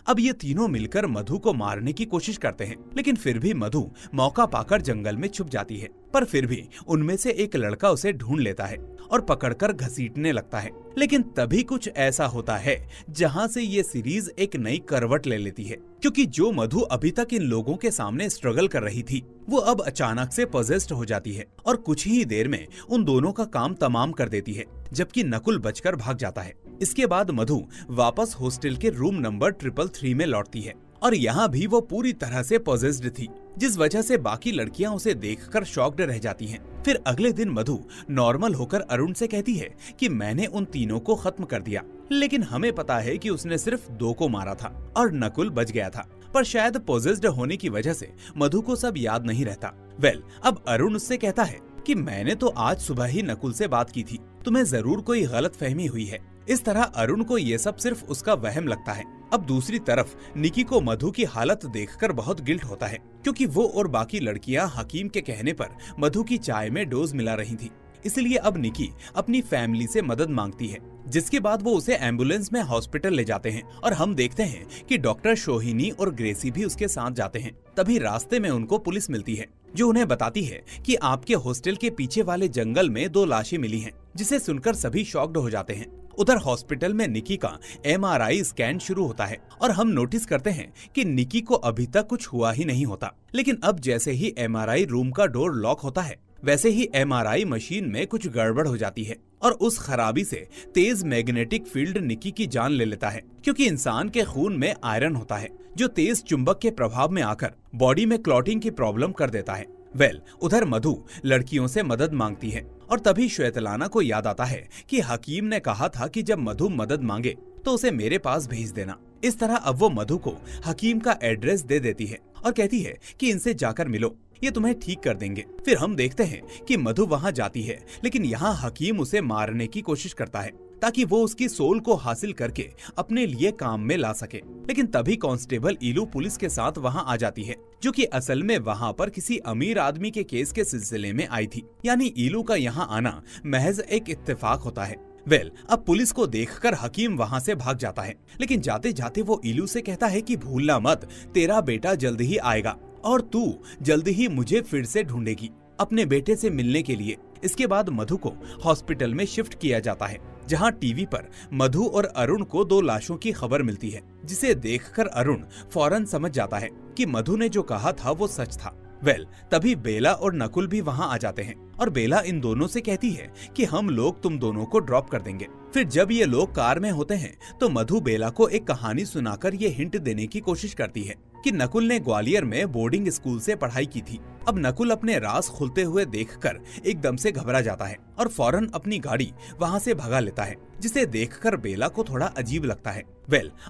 अब ये तीनों मिलकर मधु को मारने की कोशिश करते हैं, लेकिन फिर भी मधु मौका पाकर जंगल में छुप जाती है। पर फिर भी उनमें से एक लड़का उसे ढूंढ लेता है और पकड़कर घसीटने लगता है। लेकिन तभी कुछ ऐसा होता है जहां से ये सीरीज एक नई करवट ले लेती है, क्योंकि जो मधु अभी तक इन लोगों के सामने स्ट्रगल कर रही थी वो अब अचानक से पजेस्ड हो जाती है और कुछ ही देर में उन दोनों का काम तमाम कर देती है, जबकि नकुल बचकर भाग जाता है। इसके बाद मधु वापस हॉस्टल के रूम नंबर 333 में लौटती है और यहाँ भी वो पूरी तरह से पजेस्ड थी, जिस वजह से बाकी लड़कियां उसे देखकर शॉक्ड रह जाती हैं। फिर अगले दिन मधु नॉर्मल होकर अरुण से कहती है कि मैंने उन तीनों को खत्म कर दिया, लेकिन हमें पता है कि उसने सिर्फ 2 को मारा था और नकुल बच गया था। पर शायद पोजेस्ड होने की वजह से मधु को सब याद नहीं रहता। अब अरुण उससे कहता है कि मैंने तो आज सुबह ही नकुल से बात की थी, तुम्हें जरूर कोई गलतफहमी हुई है। इस तरह अरुण को ये सब सिर्फ उसका वहम लगता है। अब दूसरी तरफ निकी को मधु की हालत देखकर बहुत गिल्ट होता है, क्योंकि वो और बाकी लड़कियां हकीम के कहने पर मधु की चाय में डोज मिला रही थी। इसलिए अब निकी अपनी फैमिली से मदद मांगती है, जिसके बाद वो उसे एम्बुलेंस में हॉस्पिटल ले जाते हैं और हम देखते हैं कि डॉक्टर सोहिनी और ग्रेसी भी उसके साथ जाते हैं। तभी रास्ते में उनको पुलिस मिलती है, जो उन्हें बताती है कि आपके हॉस्टल के पीछे वाले जंगल में 2 लाशें मिली हैं, जिसे सुनकर सभी शॉक्ड हो जाते हैं। उधर हॉस्पिटल में निकी का MRI स्कैन शुरू होता है और हम नोटिस करते हैं कि निकी को अभी तक कुछ हुआ ही नहीं होता, लेकिन अब जैसे ही MRI रूम का डोर लॉक होता है वैसे ही MRI मशीन में कुछ गड़बड़ हो जाती है और उस खराबी से तेज मैग्नेटिक फील्ड निकी की जान ले लेता है, क्योंकि इंसान के खून में आयरन होता है जो तेज चुंबक के प्रभाव में आकर बॉडी में क्लॉटिंग की प्रॉब्लम कर देता है। उधर मधु लड़कियों से मदद मांगती है और तभी श्वेतलाना को याद आता है कि हकीम ने कहा था कि जब मधु मदद मांगे तो उसे मेरे पास भेज देना। इस तरह अब वो मधु को हकीम का एड्रेस दे देती है और कहती है कि इनसे जाकर मिलो, ये तुम्हें ठीक कर देंगे। फिर हम देखते हैं कि मधु वहाँ जाती है, लेकिन यहाँ हकीम उसे मारने की कोशिश करता है ताकि वो उसकी सोल को हासिल करके अपने लिए काम में ला सके। लेकिन तभी कांस्टेबल ईलू पुलिस के साथ वहाँ आ जाती है, जो कि असल में वहाँ पर किसी अमीर आदमी के केस के सिलसिले में आई थी। यानी ईलू का यहाँ आना महज एक इत्तेफाक होता है। अब पुलिस को देखकर हकीम वहाँ से भाग जाता है, लेकिन जाते जाते वो इलू से कहता है कि भूलना मत, तेरा बेटा जल्द ही आएगा और तू जल्द ही मुझे फिर से ढूंढेगी अपने बेटे से मिलने के लिए। इसके बाद मधु को हॉस्पिटल में शिफ्ट किया जाता है, जहां टीवी पर मधु और अरुण को 2 लाशों की खबर मिलती है, जिसे देखकर अरुण फौरन समझ जाता है कि मधु ने जो कहा था वो सच था। तभी बेला और नकुल भी वहां आ जाते हैं और बेला इन दोनों से कहती है कि हम लोग तुम दोनों को ड्रॉप कर देंगे। फिर जब ये लोग कार में होते हैं तो मधु बेला को एक कहानी सुनाकर ये हिंट देने की कोशिश करती है कि नकुल ने ग्वालियर में बोर्डिंग स्कूल से पढ़ाई की थी। अब नकुल अपने राज खुलते हुए देखकर एकदम से घबरा जाता है और फौरन अपनी गाड़ी वहां से भगा लेता है, जिसे देखकर बेला को थोड़ा अजीब लगता है।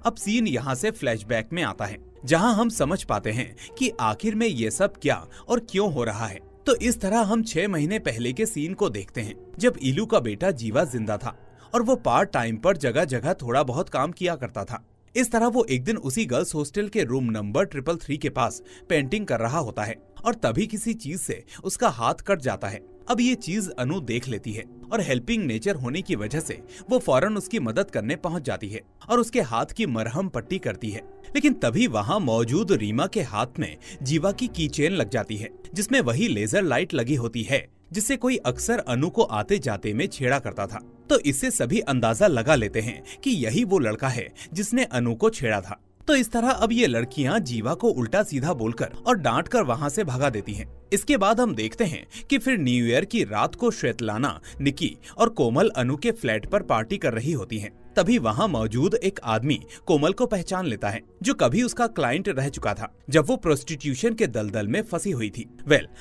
अब सीन यहाँ से फ्लैशबैक में आता है, जहां हम समझ पाते हैं कि आखिर में ये सब क्या और क्यों हो रहा है। तो इस तरह हम 6 महीने पहले के सीन को देखते हैं, जब इलू का बेटा जीवा जिंदा था और वो पार्ट टाइम पर जगह जगह थोड़ा बहुत काम किया करता था। इस तरह वो एक दिन उसी गर्ल्स हॉस्टल के रूम नंबर 333 के पास पेंटिंग कर रहा होता है और तभी किसी चीज से उसका हाथ कट जाता है। अब ये चीज अनु देख लेती है और हेल्पिंग नेचर होने की वजह से वो फौरन उसकी मदद करने पहुंच जाती है और उसके हाथ की मरहम पट्टी करती है। लेकिन तभी वहां मौजूद रीमा के हाथ में जीवा की की चेन लग जाती है, जिसमें वही लेजर लाइट लगी होती है जिससे कोई अक्सर अनु को आते जाते में छेड़ा करता था। तो इससे सभी अंदाजा लगा लेते हैं कि यही वो लड़का है जिसने अनु को छेड़ा था। तो इस तरह अब ये लड़कियां जीवा को उल्टा सीधा बोलकर और डांट कर वहां से भगा देती हैं। इसके बाद हम देखते हैं कि फिर न्यू ईयर की रात को श्वेतलाना, निकी और कोमल अनु के फ्लैट पर पार्टी कर रही होती हैं। तभी वहां मौजूद एक आदमी कोमल को पहचान लेता है, जो कभी उसका क्लाइंट रह चुका था जब वो प्रोस्टिट्यूशन के दलदल में फंसी हुई थी।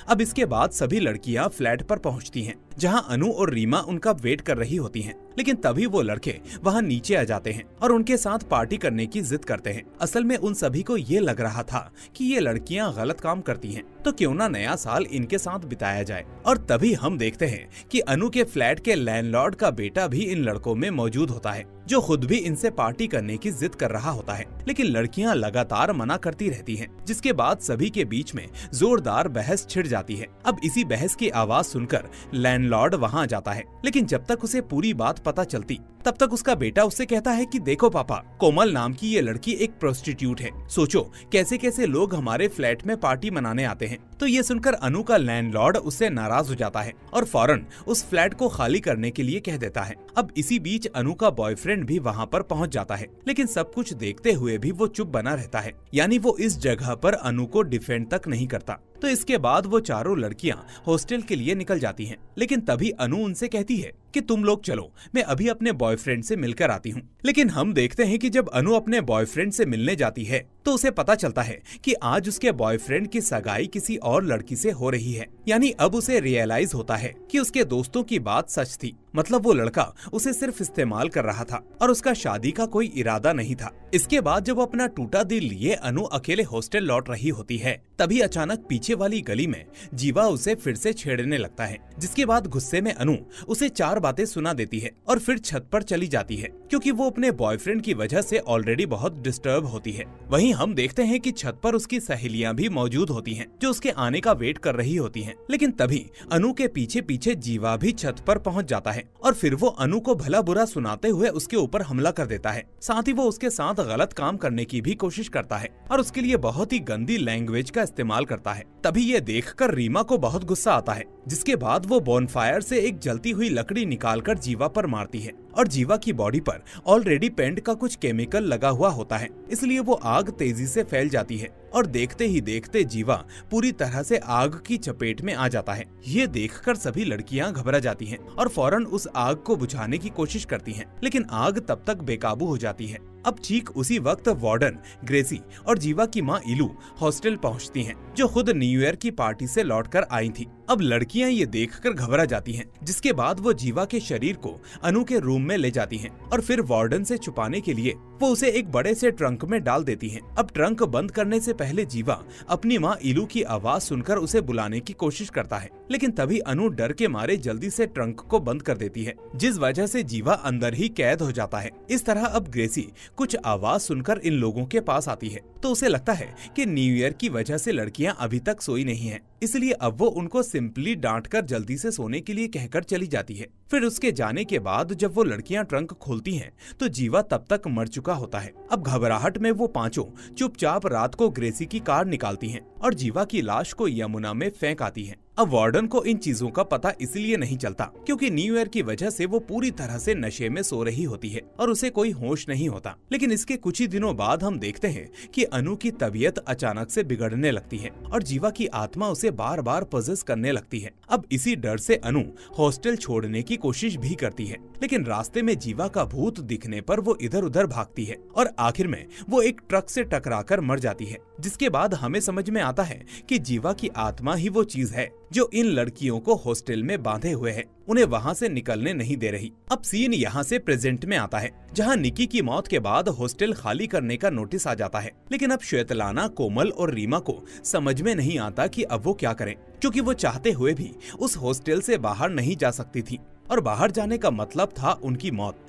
अब इसके बाद सभी लड़कियां फ्लैट पर पहुंचती हैं, जहां अनु और रीमा उनका वेट कर रही होती हैं। लेकिन तभी वो लड़के वहां नीचे आ जाते हैं और उनके साथ पार्टी करने की जिद करते हैं। असल में उन सभी को ये लग रहा था कि ये लड़कियां गलत काम करती हैं, तो क्यों ना नया साल इनके साथ बिताया जाए। और तभी हम देखते हैं कि अनु के फ्लैट के लैंडलॉर्ड का बेटा भी इन लड़कों में मौजूद होता है, जो खुद भी इनसे पार्टी करने की जिद कर रहा होता है। लेकिन लड़कियां लगातार मना करती रहती हैं, जिसके बाद सभी के बीच में जोरदार बहस छिड़ जाती है। अब इसी बहस की आवाज सुनकर लैंडलॉर्ड वहां जाता है, लेकिन जब तक उसे पूरी बात पता चलती तब तक उसका बेटा उससे कहता है कि देखो पापा, कोमल नाम की ये लड़की एक प्रोस्टिट्यूट है। सोचो कैसे कैसे लोग हमारे फ्लैट में पार्टी मनाने आते हैं। तो ये सुनकर अनु का लैंडलॉर्ड उससे नाराज हो जाता है और फौरन उस फ्लैट को खाली करने के लिए कह देता है। अब इसी बीच अनु का बॉयफ्रेंड भी वहाँ पर पहुँच जाता है, लेकिन सब कुछ देखते हुए भी वो चुप बना रहता है, यानी वो इस जगह पर अनु को डिफेंड तक नहीं करता। तो इसके बाद वो चारों लड़कियां हॉस्टल के लिए निकल जाती हैं। लेकिन तभी अनु उनसे कहती है कि तुम लोग चलो, मैं अभी अपने बॉयफ्रेंड से मिलकर आती हूँ। लेकिन हम देखते हैं कि जब अनु अपने बॉयफ्रेंड से मिलने जाती है तो उसे पता चलता है कि आज उसके बॉयफ्रेंड की सगाई किसी और लड़की से हो रही है। यानी अब उसे रियलाइज होता है कि उसके दोस्तों की बात सच थी, मतलब वो लड़का उसे सिर्फ इस्तेमाल कर रहा था और उसका शादी का कोई इरादा नहीं था। इसके बाद जब अपना टूटा दिल लिए अनु अकेले हॉस्टल लौट रही होती है, तभी अचानक पीछे वाली गली में जीवा उसे फिर से छेड़ने लगता है, जिसके बाद गुस्से में अनु उसे 4 बातें सुना देती है और फिर छत पर चली जाती है, क्योंकि वो अपने बॉयफ्रेंड की वजह से ऑलरेडी बहुत डिस्टर्ब होती है। वहीं हम देखते हैं कि छत पर उसकी सहेलियां भी मौजूद होती हैं, जो उसके आने का वेट कर रही होती हैं। लेकिन तभी अनु के पीछे पीछे जीवा भी छत पर पहुंच जाता है और फिर वो अनु को भला बुरा सुनाते हुए उसके ऊपर हमला कर देता है। साथ ही वो उसके साथ गलत काम करने की भी कोशिश करता है और उसके लिए बहुत ही गंदी लैंग्वेज का इस्तेमाल करता है। तभी ये देखकर रीमा को बहुत गुस्सा आता है, जिसके बाद वो बॉनफायर से एक जलती हुई लकड़ी निकालकर जीवा पर मारती है और जीवा की बॉडी पर ऑलरेडी पेंट का कुछ केमिकल लगा हुआ होता है, इसलिए वो आग तेजी से फैल जाती है और देखते ही देखते जीवा पूरी तरह से आग की चपेट में आ जाता है। ये देखकर सभी लड़कियां घबरा जाती हैं और फौरन उस आग को बुझाने की कोशिश करती हैं, लेकिन आग तब तक बेकाबू हो जाती है। अब ठीक उसी वक्त वार्डन, ग्रेसी और जीवा की माँ इलू हॉस्टल पहुंचती हैं, जो खुद न्यू ईयर की पार्टी से लौटकर आई थी। अब लड़कियां ये देखकर घबरा जाती हैं, जिसके बाद वो जीवा के शरीर को अनु के रूम में ले जाती हैं और फिर वार्डन से छुपाने के लिए वो उसे एक बड़े से ट्रंक में डाल देती हैं। अब ट्रंक बंद करने से पहले जीवा अपनी माँ इलू की आवाज सुनकर उसे बुलाने की कोशिश करता है, लेकिन तभी अनु डर के मारे जल्दी से ट्रंक को बंद कर देती है, जिस वजह से जीवा अंदर ही कैद हो जाता है। इस तरह अब ग्रेसी कुछ आवाज सुनकर इन लोगों के पास आती है तो उसे लगता है कि न्यू ईयर की वजह से लड़कियां अभी तक सोई नहीं हैं, इसलिए अब वो उनको सिंपली डांटकर जल्दी से सोने के लिए कहकर चली जाती है। फिर उसके जाने के बाद जब वो लड़कियां ट्रंक खोलती हैं तो जीवा तब तक मर चुका होता है। अब घबराहट में वो पांचों चुपचाप रात को ग्रेसी की कार निकालती हैं और जीवा की लाश को यमुना में फेंक आती हैं। अब वार्डन को इन चीजों का पता इसलिए नहीं चलता क्योंकि न्यू ईयर की वजह से वो पूरी तरह से नशे में सो रही होती है और उसे कोई होश नहीं होता। लेकिन इसके कुछ ही दिनों बाद हम देखते हैं कि अनु की तबीयत अचानक से बिगड़ने लगती है और जीवा की आत्मा उसे बार बार पजेस करने लगती है। अब इसी डर से अनु हॉस्टल छोड़ने की कोशिश भी करती है, लेकिन रास्ते में जीवा का भूत दिखने पर वो इधर उधर भागती है और आखिर में वो एक ट्रक से टकराकर मर जाती है। जिसके बाद हमें समझ में आता है कि जीवा की आत्मा ही वो चीज है जो इन लड़कियों को हॉस्टल में बांधे हुए है, उन्हें वहाँ से निकलने नहीं दे रही। अब सीन यहाँ से प्रेजेंट में आता है जहाँ निकी की मौत के बाद हॉस्टल खाली करने का नोटिस आ जाता है। लेकिन अब श्वेतलाना, कोमल और रीमा को समझ में नहीं आता कि अब वो क्या करें, क्योंकि वो चाहते हुए भी उस हॉस्टल से बाहर नहीं जा सकती थी और बाहर जाने का मतलब था उनकी मौत।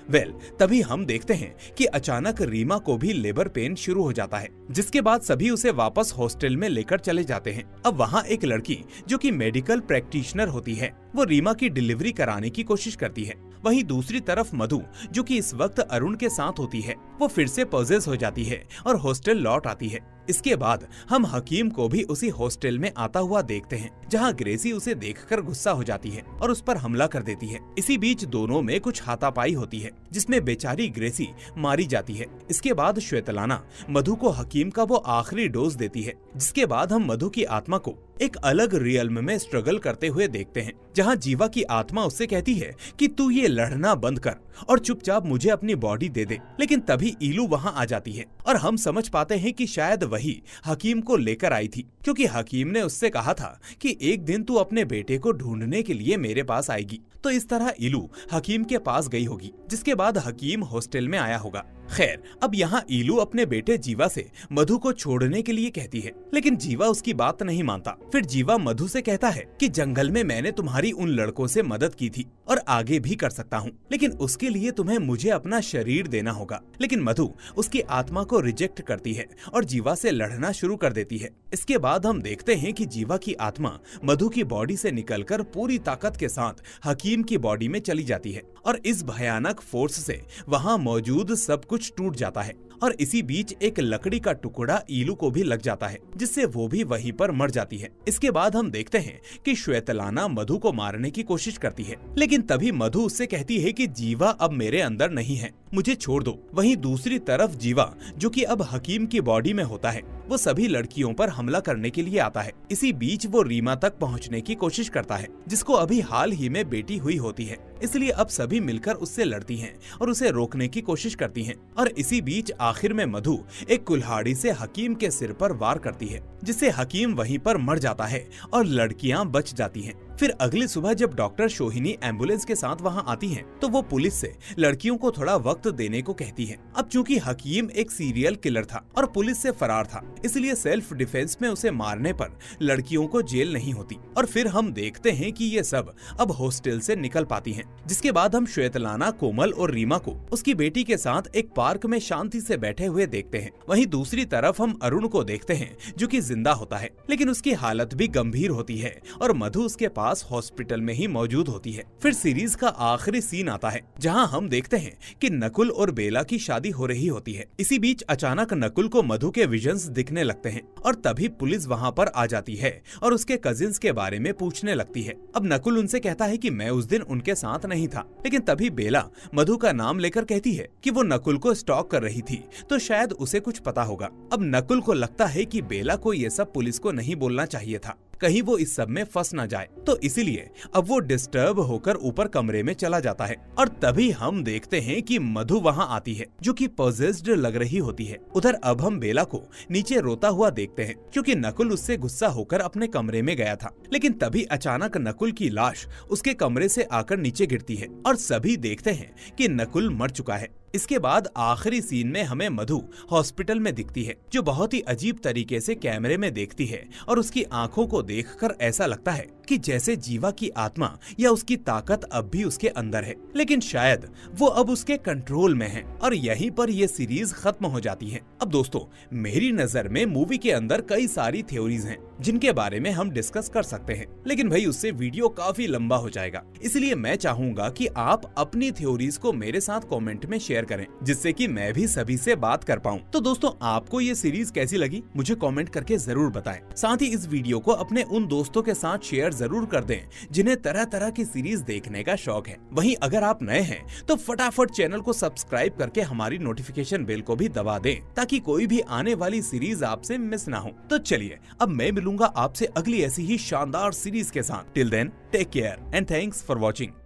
तभी हम देखते हैं कि अचानक रीमा को भी लेबर पेन शुरू हो जाता है, जिसके बाद सभी उसे वापस हॉस्टल में लेकर चले जाते हैं। अब वहाँ एक लड़की जो कि मेडिकल प्रैक्टिशनर होती है वो रीमा की डिलीवरी कराने की कोशिश करती है। वहीं दूसरी तरफ मधु जो कि इस वक्त अरुण के साथ होती है वो फिर से पॉजेस हो जाती है और हॉस्टल लौट आती है। इसके बाद हम हकीम को भी उसी हॉस्टल में आता हुआ देखते हैं जहां ग्रेसी उसे देखकर गुस्सा हो जाती है और उस पर हमला कर देती है। इसी बीच दोनों में कुछ हाथापाई होती है जिसमें बेचारी ग्रेसी मारी जाती है। इसके बाद श्वेतलाना मधु को हकीम का वो आखिरी डोज देती है, जिसके बाद हम मधु की आत्मा को एक अलग रियल्म में स्ट्रगल करते हुए देखते हैं जहां जीवा की आत्मा उससे कहती है कि तू ये लड़ना बंद कर और चुपचाप मुझे अपनी बॉडी दे दे। लेकिन तभी ईलू वहां आ जाती है और हम समझ पाते हैं कि शायद वही हकीम को लेकर आई थी, क्योंकि हकीम ने उससे कहा था कि एक दिन तू अपने बेटे को ढूंढने के लिए मेरे पास आएगी। तो इस तरह ईलू हकीम के पास गई होगी, जिसके बाद हकीम हॉस्टल में आया होगा। खैर, अब यहाँ ईलू अपने बेटे जीवा से मधु को छोड़ने के लिए कहती है, लेकिन जीवा उसकी बात नहीं मानता। फिर जीवा मधु से कहता है कि जंगल में मैंने तुम्हारी उन लड़कों से मदद की थी और आगे भी कर सकता हूँ, लेकिन उसके लिए तुम्हें मुझे अपना शरीर देना होगा। लेकिन मधु उसकी आत्मा को रिजेक्ट करती है और जीवा से लड़ना शुरू कर देती है। इसके बाद हम देखते हैं कि जीवा की आत्मा मधु की बॉडी से निकलकर पूरी ताकत के साथ हकीम की बॉडी में चली जाती है और इस भयानक फोर्स से वहाँ मौजूद सब कुछ टूट जाता है। और इसी बीच एक लकड़ी का टुकड़ा ईलू को भी लग जाता है, जिससे वो भी वहीं पर मर जाती है। इसके बाद हम देखते हैं कि श्वेतलाना मधु को मारने की कोशिश करती है, लेकिन तभी मधु उससे कहती है कि जीवा अब मेरे अंदर नहीं है, मुझे छोड़ दो। वहीं दूसरी तरफ जीवा जो कि अब हकीम की बॉडी में होता है वो सभी लड़कियों पर हमला करने के लिए आता है। इसी बीच वो रीमा तक पहुंचने की कोशिश करता है, जिसको अभी हाल ही में बेटी हुई होती है, इसलिए अब सभी मिलकर उससे लड़ती हैं और उसे रोकने की कोशिश करती हैं। और इसी बीच आखिर में मधु एक कुल्हाड़ी से हकीम के सिर पर वार करती है, जिससे हकीम वहीं पर मर जाता है और लड़कियां बच जाती हैं। फिर अगली सुबह जब डॉक्टर सोहिनी एम्बुलेंस के साथ वहां आती हैं, तो वो पुलिस से लड़कियों को थोड़ा वक्त देने को कहती है। अब चूंकि हकीम एक सीरियल किलर था और पुलिस से फरार था, इसलिए सेल्फ डिफेंस में उसे मारने पर लड़कियों को जेल नहीं होती। और फिर हम देखते हैं कि ये सब अब हॉस्टल से निकल पाती हैं, जिसके बाद हम श्वेतलाना, कोमल और रीमा को उसकी बेटी के साथ एक पार्क में शांति से बैठे हुए देखते हैं। वहीं दूसरी तरफ हम अरुण को देखते हैं जो कि जिंदा होता है, लेकिन उसकी हालत भी गंभीर होती है और मधु उसके पास हॉस्पिटल में ही मौजूद होती है। फिर सीरीज का आखिरी सीन आता है जहां हम देखते हैं कि नकुल और बेला की शादी हो रही होती है। इसी बीच अचानक नकुल को मधु के विजन्स दिखने लगते हैं और तभी पुलिस वहां पर आ जाती है और उसके कजिन्स के बारे में पूछने लगती है। अब नकुल उनसे कहता है कि मैं उस दिन उनके साथ नहीं था, लेकिन तभी बेला मधु का नाम लेकर कहती है कि वो नकुल को स्टॉक कर रही थी, तो शायद उसे कुछ पता होगा। अब नकुल को लगता है कि बेला को ये सब पुलिस को नहीं बोलना चाहिए था, कहीं वो इस सब में फंस ना जाए, तो इसीलिए अब वो डिस्टर्ब होकर ऊपर कमरे में चला जाता है। और तभी हम देखते हैं कि मधु वहां आती है जो कि पॉजेस्ड लग रही होती है। उधर अब हम बेला को नीचे रोता हुआ देखते हैं, क्योंकि नकुल उससे गुस्सा होकर अपने कमरे में गया था। लेकिन तभी अचानक नकुल की लाश उसके कमरे से आकर नीचे गिरती है और सभी देखते हैं कि नकुल मर चुका है। इसके बाद आखिरी सीन में हमें मधु हॉस्पिटल में दिखती है, जो बहुत ही अजीब तरीके से कैमरे में देखती है और उसकी आंखों को देखकर ऐसा लगता है कि जैसे जीवा की आत्मा या उसकी ताकत अब भी उसके अंदर है, लेकिन शायद वो अब उसके कंट्रोल में है और यहीं पर ये सीरीज खत्म हो जाती है। अब दोस्तों, मेरी नजर में मूवी के अंदर कई सारी थ्योरीज हैं जिनके बारे में हम डिस्कस कर सकते हैं, लेकिन भाई उससे वीडियो काफी लंबा हो जाएगा। इसलिए मैं चाहूंगा कि आप अपनी थ्योरीज को मेरे साथ कमेंट में शेयर करें, जिससे कि मैं भी सभी से बात कर पाऊं। तो दोस्तों, आपको ये सीरीज कैसी लगी मुझे कमेंट करके जरूर बताएं। साथ ही इस वीडियो को अपने उन दोस्तों के साथ शेयर जरूर कर दें जिन्हें तरह तरह की सीरीज देखने का शौक है। वहीं अगर आप नए हैं तो फटाफट चैनल को सब्सक्राइब करके हमारी नोटिफिकेशन बेल को भी दबा दें, ताकि कोई भी आने वाली सीरीज आपसे मिस ना हो। तो चलिए, अब मैं मिलूंगा आपसे अगली ऐसी ही शानदार सीरीज के साथ। Till then, take care and thanks for watching.